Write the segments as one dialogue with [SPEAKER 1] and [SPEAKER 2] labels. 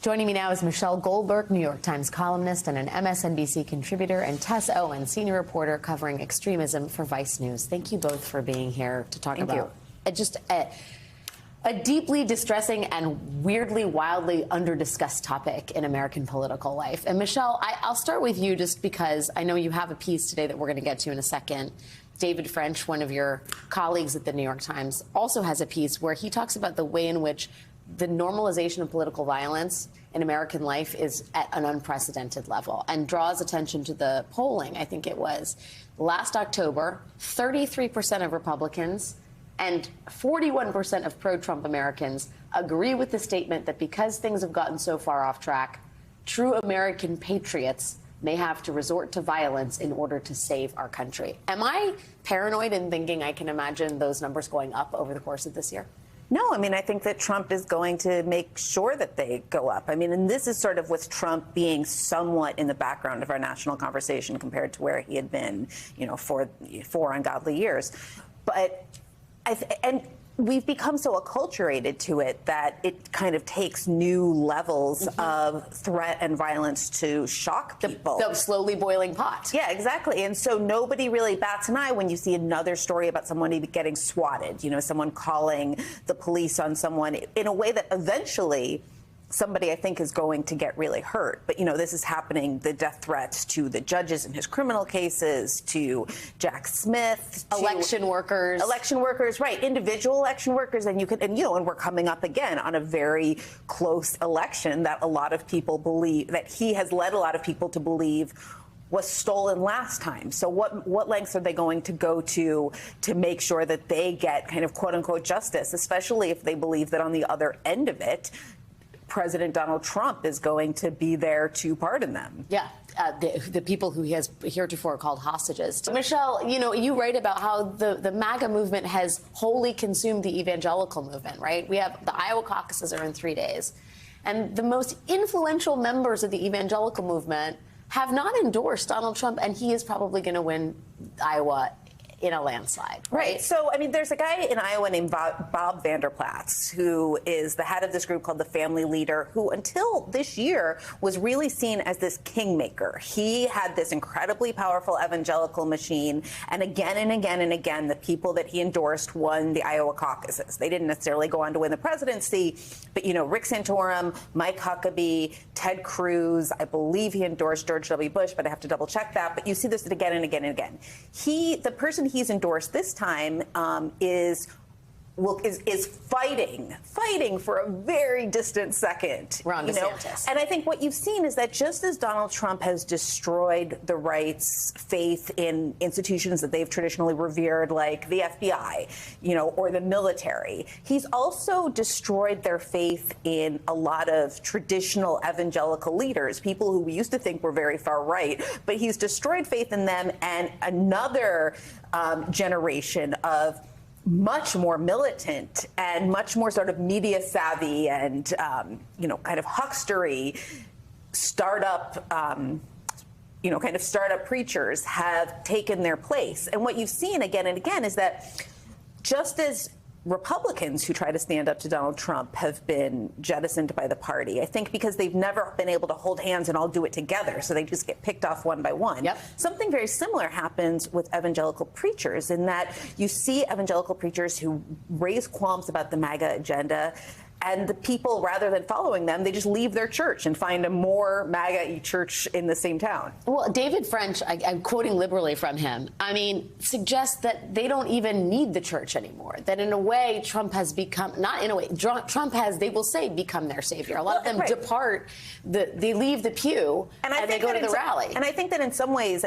[SPEAKER 1] Joining me now is Michelle Goldberg, New York Times columnist and an MSNBC contributor, and Tess Owen, senior reporter covering extremism for Vice News. Thank you both for being here to talk about just a deeply distressing and weirdly, wildly under-discussed topic in American political life. And Michelle, I'll start with you just because I know you have a piece today that we're going to get to in a second. David French, one of your colleagues at the New York Times, also has a piece where he talks about the way in which the normalization of political violence in American life is at an unprecedented level and draws attention to the polling. I think it was last October, 33% of Republicans and 41% of pro-Trump Americans agree with the statement that because things have gotten so far off track, true American patriots may have to resort to violence in order to save our country. Am I paranoid in thinking I can imagine those numbers going up over the course of this year?
[SPEAKER 2] No, I mean, I think that Trump is going to make sure that they go up. I mean, and this is sort of with Trump being somewhat in the background of our national conversation compared to where he had been, you know, for 4 ungodly years. But and we've become so acculturated to it that it kind of takes new levels of threat and violence to shock people.
[SPEAKER 1] The slowly boiling pot.
[SPEAKER 2] Yeah, exactly. And so nobody really bats an eye when you see another story about someone getting swatted, you know, someone calling the police on someone in a way that eventually somebody, I think, is going to get really hurt. But, you know, this is happening, the death threats to the judges in his criminal cases, to Jack Smith, to
[SPEAKER 1] election workers,
[SPEAKER 2] right, individual election workers. And and we're coming up again on a very close election that a lot of people believe, that he has led a lot of people to believe was stolen last time. So what lengths are they going to go to make sure that they get kind of quote unquote justice, especially if they believe that on the other end of it, President Donald Trump is going to be there to pardon them.
[SPEAKER 1] Yeah, the people who he has heretofore called hostages. Michelle, you know, you write about how the MAGA movement has wholly consumed the evangelical movement, right? We have the Iowa caucuses are in 3 days. And the most influential members of the evangelical movement have not endorsed Donald Trump, and he is probably going to win Iowa in a landslide.
[SPEAKER 2] Right. So, I mean, there's a guy in Iowa named Bob Vander Plaats, who is the head of this group called the Family Leader, who until this year was really seen as this kingmaker. He had this incredibly powerful evangelical machine. And again, the people that he endorsed won the Iowa caucuses. They didn't necessarily go on to win the presidency. But, you know, Rick Santorum, Mike Huckabee, Ted Cruz, I believe he endorsed George W. Bush, but I have to double check that. But you see this again and again and again. The person he's endorsed this time is fighting for a very distant second.
[SPEAKER 1] Ron DeSantis.
[SPEAKER 2] And I think what you've seen is that just as Donald Trump has destroyed the right's faith in institutions that they've traditionally revered, like the FBI, you know, or the military, he's also destroyed their faith in a lot of traditional evangelical leaders, people who we used to think were very far right, but he's destroyed faith in them, and another generation of much more militant and much more sort of media savvy and, kind of huckstery startup, kind of startup preachers have taken their place. And what you've seen again and again is that just as Republicans who try to stand up to Donald Trump have been jettisoned by the party, I think because they've never been able to hold hands and all do it together, so they just get picked off one by one.
[SPEAKER 1] Yep.
[SPEAKER 2] Something very similar happens with evangelical preachers, in that you see evangelical preachers who raise qualms about the MAGA agenda, and the people, rather than following them, they just leave their church and find a more MAGA church in the same town.
[SPEAKER 1] Well, David French, I'm quoting liberally from him, suggests that they don't even need the church anymore. That in a way, Trump has become, not in a way, Trump has, they will say, become their savior. A lot of them depart, they leave the pew and they go to the rally.
[SPEAKER 2] And I think that in some ways,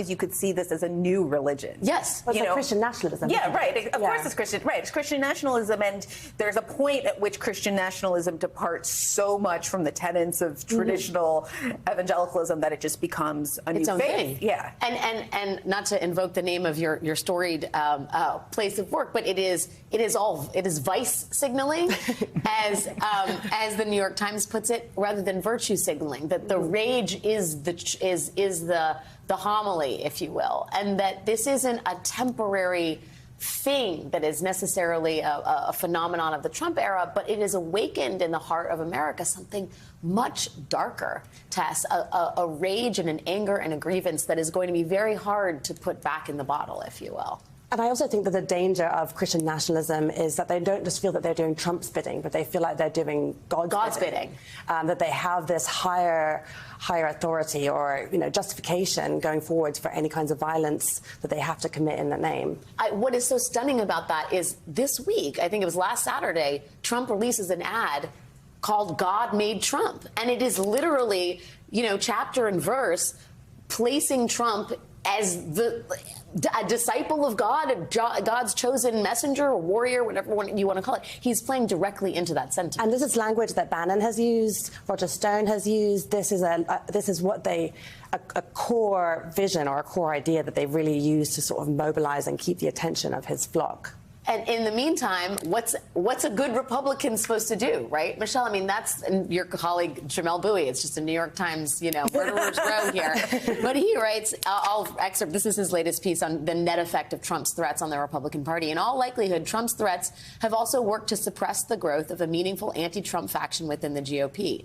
[SPEAKER 2] you could see this as a new religion.
[SPEAKER 1] Yes.
[SPEAKER 3] Well, it's like Christian nationalism.
[SPEAKER 2] Yeah, right. Of course it's Christian. Right. It's Christian nationalism. And there's a point at which Christian nationalism departs so much from the tenets of traditional evangelicalism that it just becomes a new
[SPEAKER 1] thing.
[SPEAKER 2] Yeah.
[SPEAKER 1] And not to invoke the name of your storied place of work, but it is vice signaling, as the New York Times puts it, rather than virtue signaling. That the rage is the homily, if you will, and that this isn't a temporary thing that is necessarily a phenomenon of the Trump era, but it has awakened in the heart of America something much darker, Tess, a rage and an anger and a grievance that is going to be very hard to put back in the bottle, if you will.
[SPEAKER 3] And I also think that the danger of Christian nationalism is that they don't just feel that they're doing Trump's bidding, but they feel like they're doing God's bidding. That they have this higher authority or justification going forward for any kinds of violence that they have to commit in their name.
[SPEAKER 1] What is so stunning about that is this week, I think it was last Saturday, Trump releases an ad called God Made Trump. And it is literally, chapter and verse placing Trump as a disciple of God, God's chosen messenger or warrior, whatever you want to call it. He's playing directly into that sentiment.
[SPEAKER 3] And this is language that Bannon has used, Roger Stone has used. This is what a core vision or a core idea that they really use to sort of mobilize and keep the attention of his flock.
[SPEAKER 1] And in the meantime, what's a good Republican supposed to do, right, Michelle? I mean, that's your colleague Jamel Bouie. It's just a New York Times, murderer's row here. But he writes, I'll excerpt. This is his latest piece on the net effect of Trump's threats on the Republican Party. In all likelihood, Trump's threats have also worked to suppress the growth of a meaningful anti-Trump faction within the GOP.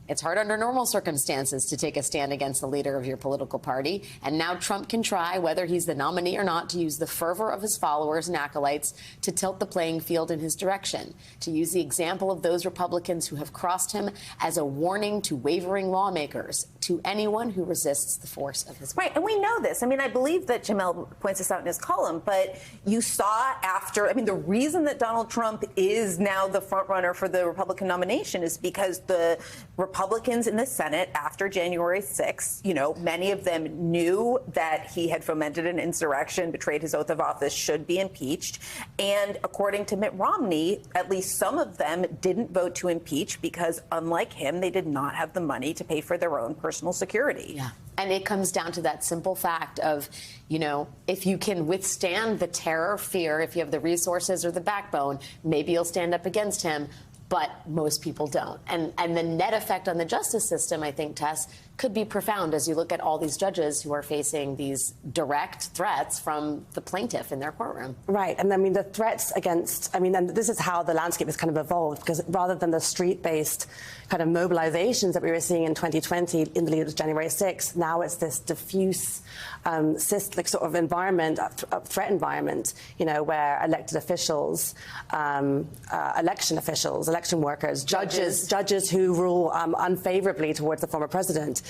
[SPEAKER 1] It's hard under normal circumstances to take a stand against the leader of your political party. And now Trump can try, whether he's the nominee or not, to use the fervor of his followers and acolytes to tilt the playing field in his direction, to use the example of those Republicans who have crossed him as a warning to wavering lawmakers, to anyone who resists the force of his will.
[SPEAKER 2] Right, and we know this. I mean, I believe that Jamel points this out in his column, but you saw the reason that Donald Trump is now the front runner for the Republican nomination is because the Republicans in the Senate after January 6th, many of them knew that he had fomented an insurrection, betrayed his oath of office, should be impeached. And according to Mitt Romney, at least some of them didn't vote to impeach because, unlike him, they did not have the money to pay for their own personal security.
[SPEAKER 1] Yeah. And it comes down to that simple fact of, if you can withstand the terror, fear, if you have the resources or the backbone, maybe you'll stand up against him. But most people don't. And the net effect on the justice system, I think, Tess, could be profound as you look at all these judges who are facing these direct threats from the plaintiff in their courtroom.
[SPEAKER 3] Right. And the threats against, and this is how the landscape has kind of evolved, because rather than the street-based kind of mobilizations that we were seeing in 2020 in the lead up to January 6th, now it's this diffuse sort of environment, threat environment, where elected officials, election officials, election workers, judges who rule unfavorably towards the former president,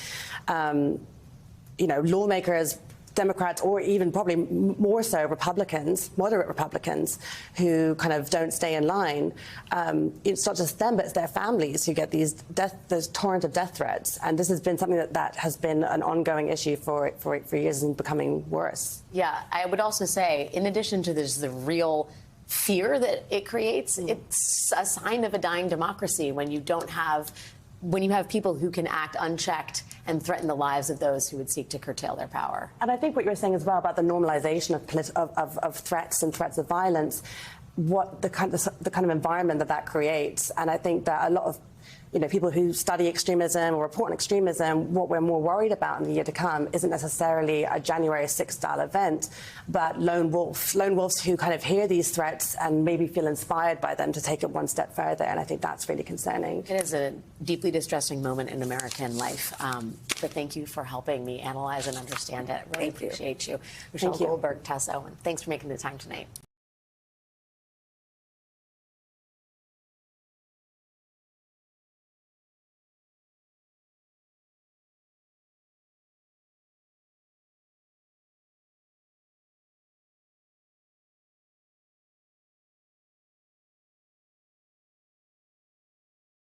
[SPEAKER 3] lawmakers, Democrats, or even probably more so Republicans, moderate Republicans, who kind of don't stay in line. It's not just them, but it's their families who get these torrent of death threats. And this has been something that has been an ongoing issue for years and becoming worse.
[SPEAKER 1] Yeah, I would also say, in addition to the real fear that it creates, it's a sign of a dying democracy when you have people who can act unchecked and threaten the lives of those who would seek to curtail their power.
[SPEAKER 3] And I think what you're saying as well about the normalization of threats and threats of violence, what the kind of environment that creates. And I think that a lot of people who study extremism or report on extremism, what we're more worried about in the year to come isn't necessarily a January 6th style event, but lone wolves who kind of hear these threats and maybe feel inspired by them to take it one step further. And I think that's really concerning.
[SPEAKER 1] It is a deeply distressing moment in American life. But thank you for helping me analyze and understand it. Really appreciate you. Michelle Goldberg, Tess Owen, thanks for making the time tonight.